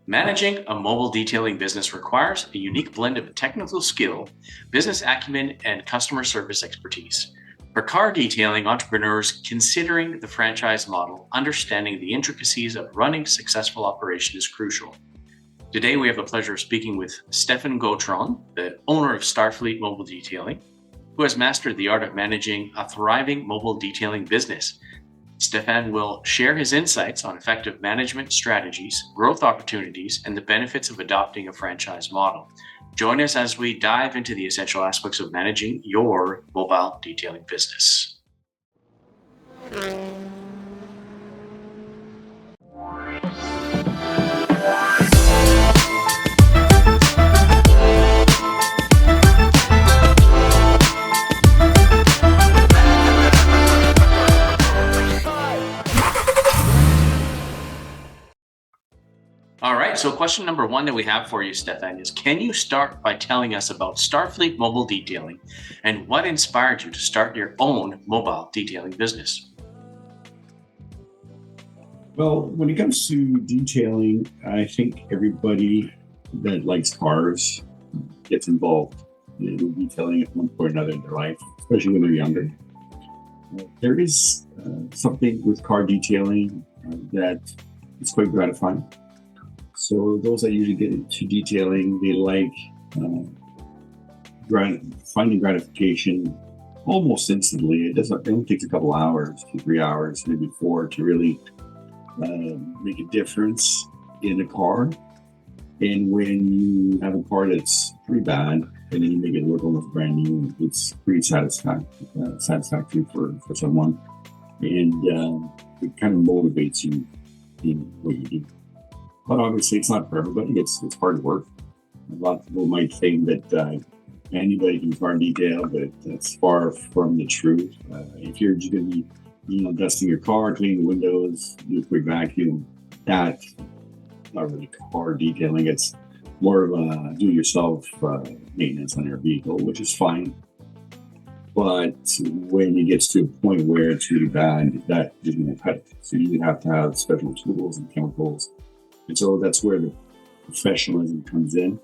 Managing a mobile detailing business requires a unique blend of technical skill, business acumen, and customer service expertise. For car detailing entrepreneurs considering the franchise model, understanding the intricacies of running a successful operation is crucial. Today, we have the pleasure of speaking with Stefan Gautron, the owner of Starfleet Mobile Detailing, who has mastered the art of managing a thriving mobile detailing business. Stefan will share his insights on effective management strategies, growth opportunities, and the benefits of adopting a franchise model. Join us as we dive into the essential aspects of managing your mobile detailing business. All right, so question number one that we have for you, Stefan, is can you start by telling us about Starfleet Mobile Detailing and what inspired you to start your own mobile detailing business? Well, when it comes to detailing, I think everybody that likes cars gets involved in detailing at one point or another in their life, especially when they're younger. There is something with car detailing that is quite gratifying. So those that usually get into detailing, they like finding gratification almost instantly. It only takes a couple hours to 3 hours, maybe 4, to really make a difference in a car. And when you have a car that's pretty bad and then you make it look almost brand new, it's pretty satisfactory for someone. And it kind of motivates you in what you do. But obviously, it's not for everybody. It's hard work. A lot of people might think that anybody can car detail, but that's far from the truth. If you're just going to be, dusting your car, cleaning the windows, do a quick vacuum, that's not really car detailing. It's more of a do-it-yourself maintenance on your vehicle, which is fine. But when it gets to a point where it's really bad, that is going to cut it. So you have to have special tools and chemicals. And so that's where the professionalism comes in.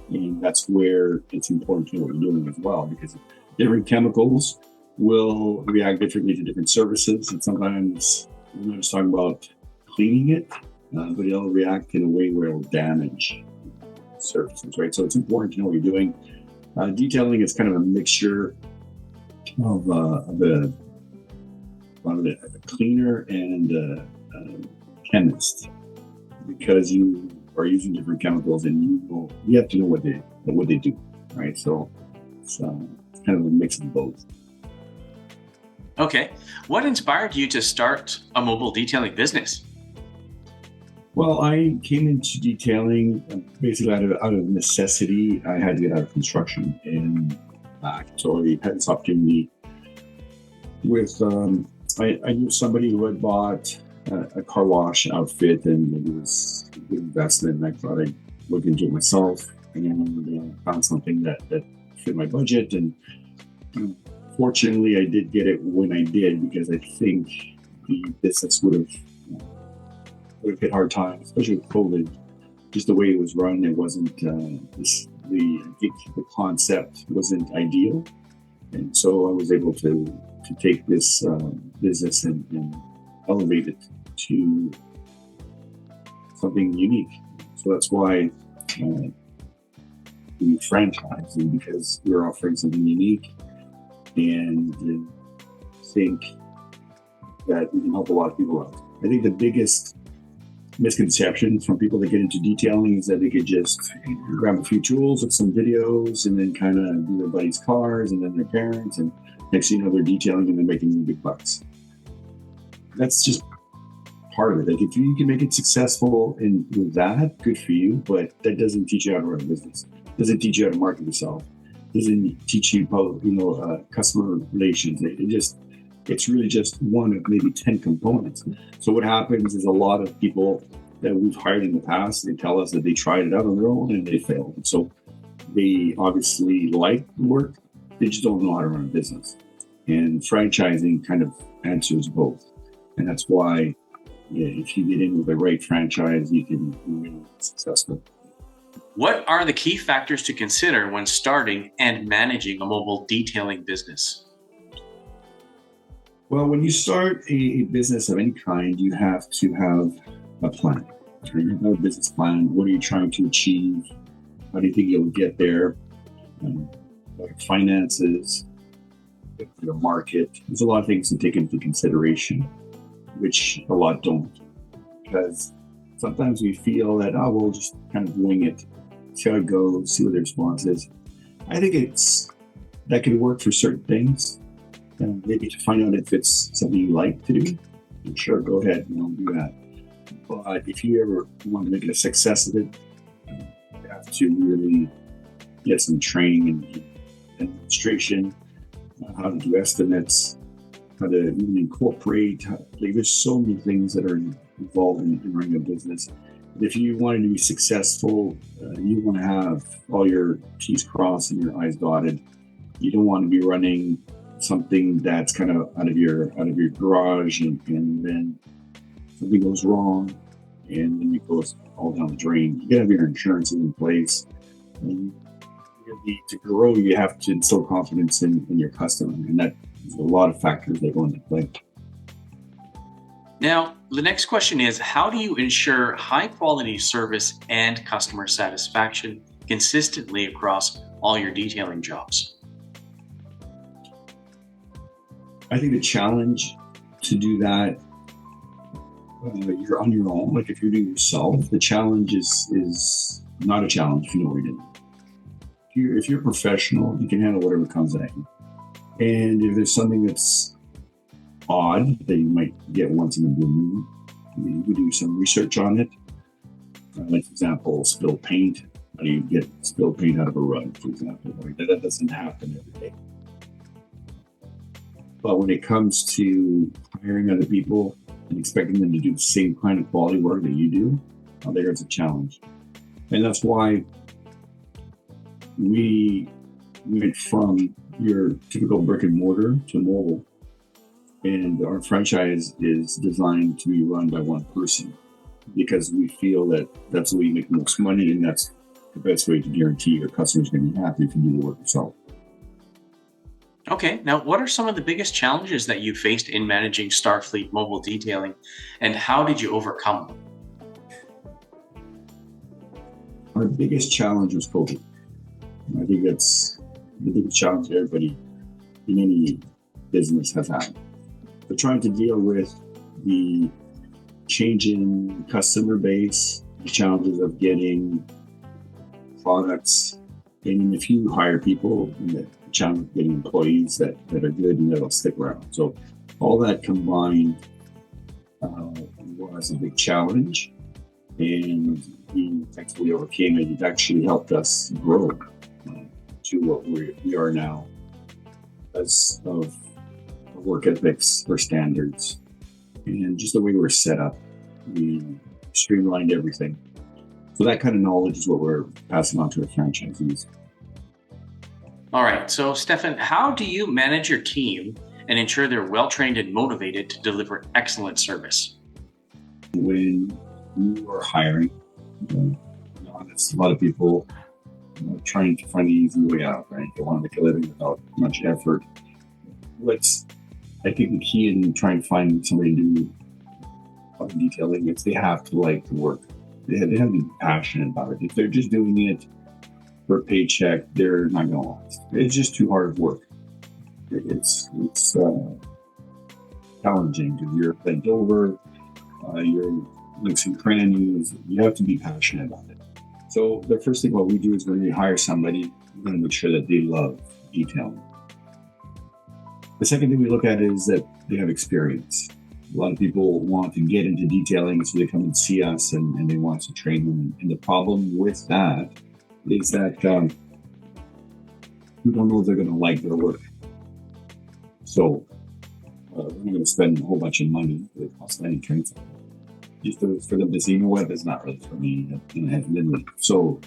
And that's where it's important to know what you're doing as well, because different chemicals will react differently to different surfaces. And sometimes we're not just talking about cleaning it, but it'll react in a way where it'll damage surfaces, right? So it's important to know what you're doing. Detailing is kind of a mixture of a cleaner and a chemist, because you are using different chemicals and you have to know what they do, right? So it's kind of a mix of both. Okay. What inspired you to start a mobile detailing business? Well, I came into detailing basically out of necessity. I had to get out of construction, and so I had this opportunity with I knew somebody who had bought a car wash outfit, and it was a good investment. And I thought I'd look into it myself, and found something that fit my budget. And fortunately, I did get it when I did, because I think the business would have hit hard times, especially with COVID. Just the way it was run, it wasn't the concept wasn't ideal, and so I was able to take this business and elevate it to something unique. So that's why we franchise, because we're offering something unique, and think that we can help a lot of people out. I think the biggest misconceptions from people that get into detailing is that they could just grab a few tools with some videos and then kind of do their buddies' cars and then their parents, and next thing you know, they're detailing and they're making big bucks. That's just part of it. Like, if you can make it successful and with that, good for you, but that doesn't teach you how to run a business. Doesn't teach you how to market yourself. Doesn't teach you customer relations. It's really just one of maybe 10 components. So what happens is a lot of people that we've hired in the past, they tell us that they tried it out on their own and they failed. And so they obviously like the work, they just don't know how to run a business. And franchising kind of answers both. And that's why if you get in with the right franchise, you can be really successful. What are the key factors to consider when starting and managing a mobile detailing business? Well, when you start a business of any kind, you have to have a plan. You have a business plan. What are you trying to achieve? How do you think you'll get there? Like finances, the market. There's a lot of things to take into consideration, which a lot don't. Because sometimes we feel that, oh, we'll just kind of wing it, see how it goes, see what the response is. I think that could work for certain things. Maybe to find out if it's something you like to do, sure, go ahead and do that. But if you ever want to make it a success of it, you have to really get some training and demonstration, how to do estimates, how to even incorporate. There's so many things that are involved in running a business. If you want to be successful, you want to have all your T's crossed and your I's dotted. You don't want to be running something that's kind of out of your garage, and then something goes wrong, and then it goes all down the drain. You gotta have your insurances in place. And to grow, you have to instill confidence in your customer, and that there's a lot of factors that go into play. Now, the next question is, how do you ensure high quality service and customer satisfaction consistently across all your detailing jobs? I think the challenge to do that, you're on your own. Like if you're doing it yourself, the challenge is not a challenge if you know what you're doing. If you're a professional, you can handle whatever comes at you. And if there's something that's odd that you might get once in a blue moon, you could do some research on it. Like, for example, spilled paint. How do you get spilled paint out of a rug, for example? That doesn't happen every day. But when it comes to hiring other people and expecting them to do the same kind of quality work that you do, there's a challenge. And that's why we went from your typical brick and mortar to mobile. And our franchise is designed to be run by one person because we feel that that's the way you make the most money, and that's the best way to guarantee your customers going to be happy if you do the work yourself. Okay, now what are some of the biggest challenges that you faced in managing Starfleet Mobile Detailing, and how did you overcome them? Our biggest challenge was COVID. I think that's the biggest challenge everybody in any business has had. We're trying to deal with the change in customer base, the challenges of getting products, and if you hire people, the challenge of getting employees that are good and that'll stick around. So all that combined was a big challenge, and we thankfully overcame it. It actually helped us grow to what we are now as of work ethics or standards, and just the way we're set up. We streamlined everything. So that kind of knowledge is what we're passing on to our franchisees. All right, so Stefan, how do you manage your team and ensure they're well-trained and motivated to deliver excellent service? When you are hiring, it's a lot of people trying to find the easy way out, right? They want to make a living without much effort. I think the key in trying to find somebody to do detailing is they have to like the work. They have to be passionate about it. If they're just doing it for a paycheck, they're not going to last. It's just too hard work. It's challenging because you're bent over, you're mixing crannies. You have to be passionate about it. So the first thing what we do is when we hire somebody, we're going to make sure that they love detailing. The second thing we look at is that they have experience. A lot of people want to get into detailing, so they come and see us and they want to train them. And the problem with that is that we don't know if they're going to like their work. So we're not going to spend a whole bunch of money for outstanding training. Just for them to say, you know what, that's not really for me. So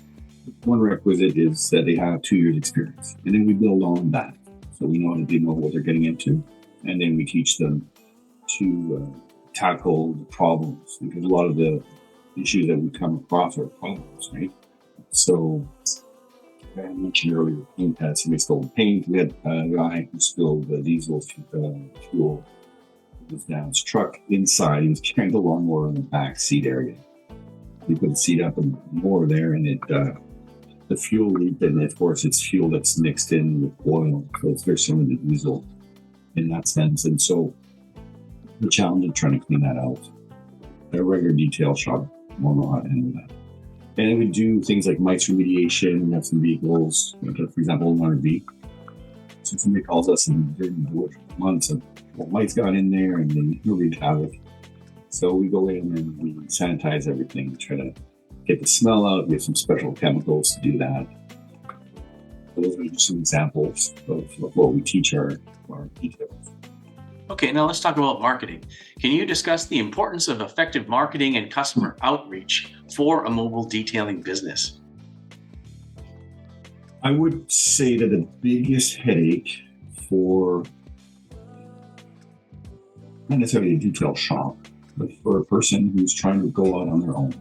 one requisite is that they have 2 years experience. And then we build on that. So we know that they know what they're getting into. And then we teach them to tackle the problems, because a lot of the issues that we come across are problems, right? So I mentioned earlier, paint had somebody stole paint. We had a guy who spilled the diesel fuel. It was down his truck inside. He was carrying the lawnmower in the back seat area. We put the seat up and more there, and the fuel leaked, and of course it's fuel that's mixed in with oil, so it's very similar to diesel in that sense. And so the challenge of trying to clean that out, a regular detail shop will know how to handle that. And then we do things like mites remediation. We have some vehicles, for example, an RV. So somebody calls us and during the months of mites got in there and then wreaked havoc. So we go in and we sanitize everything, try to get the smell out. We have some special chemicals to do that. So those are just some examples of what we teach our detailers. Okay, now let's talk about marketing. Can you discuss the importance of effective marketing and customer outreach for a mobile detailing business? I would say that the biggest headache for not necessarily a detail shop, but for a person who's trying to go out on their own,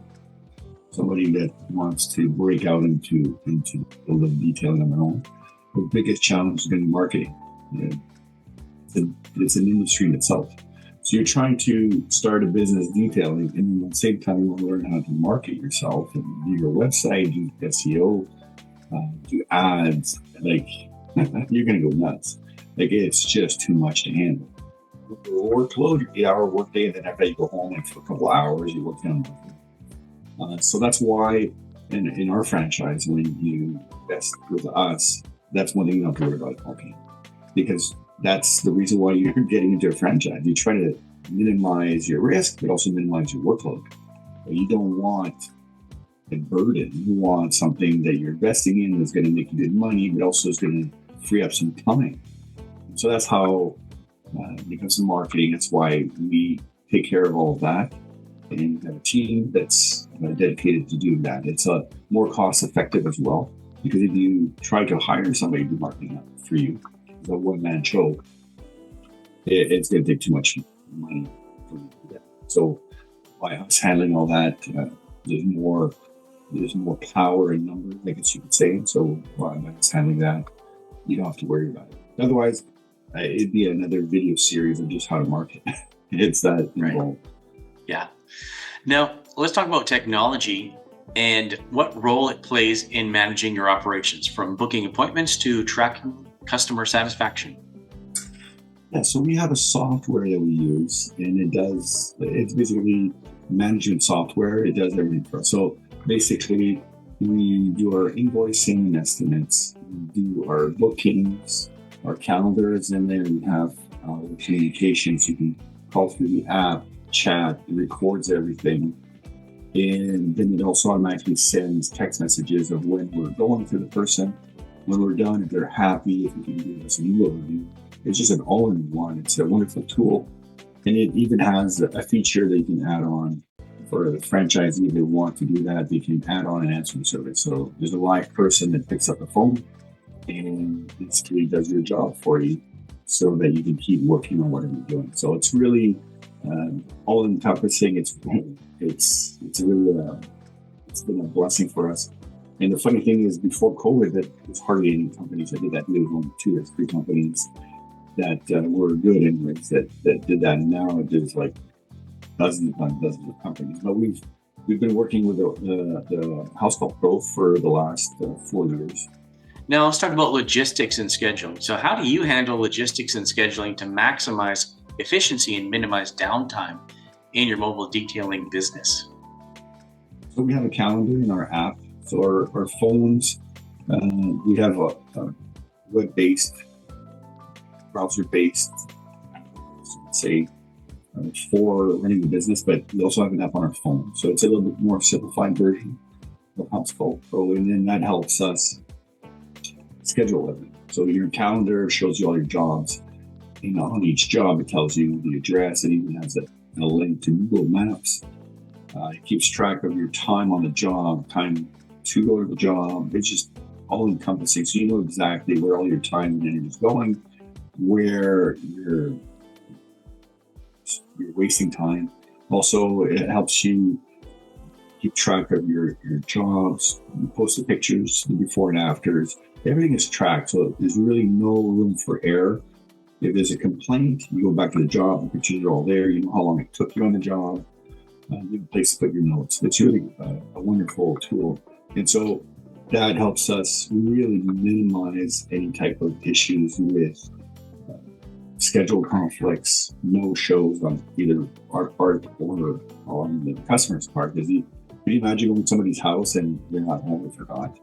somebody that wants to break out into a little detailing on their own, the biggest challenge is going to be marketing. You know, it's an industry in itself. So you're trying to start a business detailing, and at the same time, you want to learn how to market yourself and do your website, do SEO, do ads. Like, you're going to go nuts. Like, it's just too much to handle. Workload, 8-hour workday, and then after you go home and for a couple hours, you work down. So that's why in our franchise, when you invest with us, that's one thing you don't have to worry about marketing, because that's the reason why you're getting into a franchise. You try to minimize your risk, but also minimize your workload. But you don't want a burden. You want something that you're investing in that's going to make you good money, but also is going to free up some time. So that's how it comes to marketing. That's why we take care of all of that and have a team that's dedicated to doing that. It's more cost effective as well, because if you try to hire somebody to do marketing for you, a one-man show, it's going to take too much money for you to do that. So by us handling all that, there's more power in numbers, I guess you could say. So by us handling that, you don't have to worry about it. Otherwise, it'd be another video series of just how to market. It's that involved. Yeah. Now, let's talk about technology and what role it plays in managing your operations, from booking appointments to tracking customer satisfaction. Yeah, so we have a software that we use, and it's basically management software. It does everything for us. So basically, we do our invoicing and estimates, we do our bookings, our calendars, and then we have our communications. You can call through the app, chat, it records everything. And then it also automatically sends text messages of when we're going to the person, when we're done, if they're happy, if we can give us an email review. It's just an all-in-one. It's a wonderful tool. And it even has a feature that you can add on for the franchisee. If they want to do that, they can add on an answering service. So there's a live person that picks up the phone and basically does your job for you so that you can keep working on whatever you're doing. So it's really all-encompassing. It's really, it's been a blessing for us. And the funny thing is, before COVID, that there's hardly any companies that did that. There was only 2 or 3 companies that were good anyways that did that. And now there's like dozens upon dozens of companies. But we've been working with the House Call Pro for the last 4 years. Now let's talk about logistics and scheduling. So how do you handle logistics and scheduling to maximize efficiency and minimize downtime in your mobile detailing business? So we have a calendar in our app. So our phones, we have a web-based, browser-based, say, for running the business, but we also have an app on our phone. So it's a little bit more simplified version of House Call Pro, and then that helps us schedule everything. So your calendar shows you all your jobs. On each job, it tells you the address. It even has a link to Google Maps. It keeps track of your time on the job, time to go to the job. It's just all encompassing. So you know exactly where all your time and energy is going, where your you're wasting time. Also, it helps you keep track of your jobs. You post the pictures, the before and afters. Everything is tracked, so there's really no room for error. If there's a complaint, you go back to the job, the pictures are all there, you know how long it took you on the job, you have a place to put your notes. It's really a wonderful tool. And so that helps us really minimize any type of issues with schedule conflicts, no shows on either our part or on the customer's part. Because can you imagine going to somebody's house and they're not home and forgot?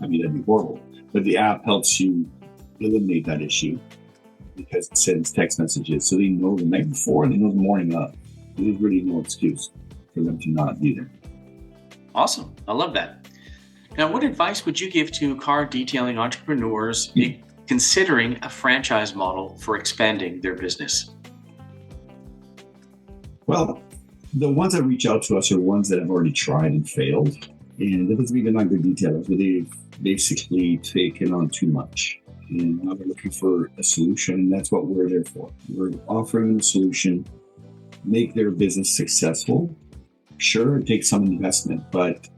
I mean, that'd be horrible. But the app helps you eliminate that issue because it sends text messages. So they know the night before and they know the morning of. There's really no excuse for them to not be there. Awesome. I love that. Now, what advice would you give to car detailing entrepreneurs considering a franchise model for expanding their business? Well, the ones that reach out to us are ones that have already tried and failed. And that doesn't mean they're not good detailers, but they've basically taken on too much. And now they're looking for a solution, and that's what we're there for. We're offering them a solution, make their business successful. Sure, it takes some investment, but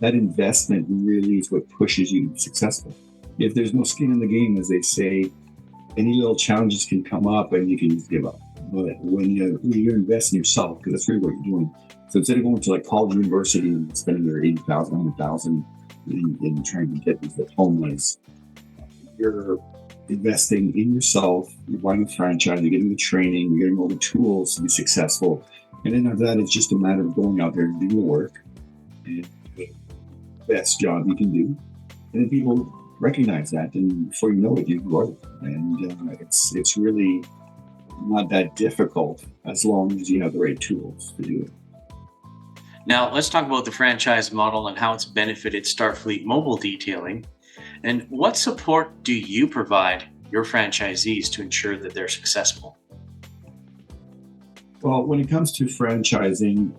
that investment really is what pushes you to be successful. If there's no skin in the game, as they say, any little challenges can come up and you can just give up. But when you invest in yourself, because that's really what you're doing. So instead of going to like college, university, and spending your $80,000, $100,000 in trying to get these diplomas, you're investing in yourself. You're buying a franchise. You're getting the training. You're getting all the tools to be successful. And then after that, it's just a matter of going out there and doing the work and doing the best job you can do. And then people recognize that, and before you know it, you grow. And it's really not that difficult as long as you have the right tools to do it. Now, let's talk about the franchise model and how it's benefited Starfleet Mobile Detailing. And what support do you provide your franchisees to ensure that they're successful? Well, when it comes to franchising,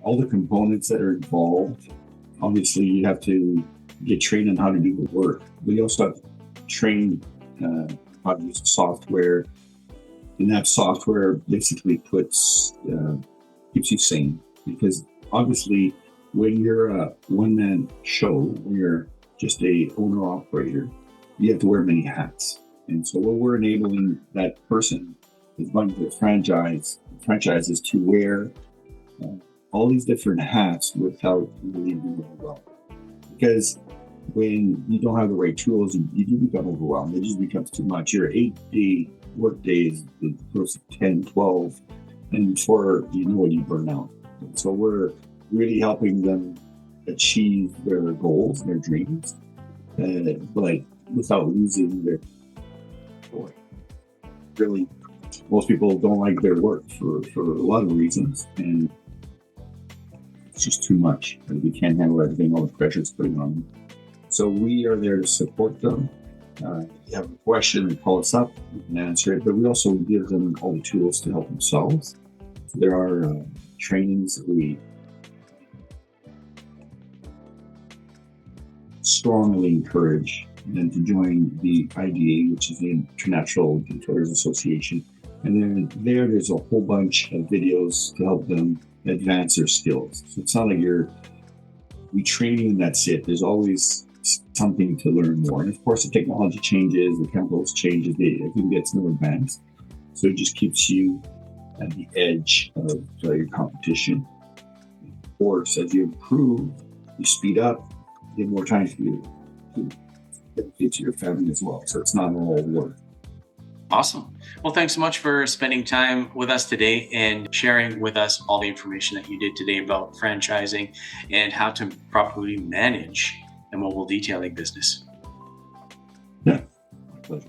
all the components that are involved, obviously you have to get trained on how to do the work. We also have to train how to use the software. And that software basically keeps you sane, because obviously when you're a one-man show, when you're just a owner-operator, you have to wear many hats. And so what we're enabling that person is running the franchises to wear all these different hats without really doing well. Because when you don't have the right tools, you do become overwhelmed. It just becomes too much. Your 8-day work days goes to 10, 12, and before you know it, you burn out. And so we're really helping them achieve their goals and their dreams, but without losing their joy. Really, most people don't like their work for a lot of reasons, and it's just too much. We can't handle everything, all the pressure it's putting on them. So we are there to support them. If you have a question, call us up, we can answer it, but we also give them all the tools to help themselves. So there are trainings that we strongly encourage them to join the IDA, which is the International Detailers Association. And then there's a whole bunch of videos to help them advance their skills. So it's not like we train you and that's it. There's always something to learn more. And of course, the technology changes, the chemicals changes, everything gets more advanced. So it just keeps you at the edge of your competition. Of course, as you improve, you speed up, you have more time for you to benefit to your family as well. So it's not all work. Awesome. Well, thanks so much for spending time with us today and sharing with us all the information that you did today about franchising and how to properly manage a mobile detailing business. Yeah, my pleasure.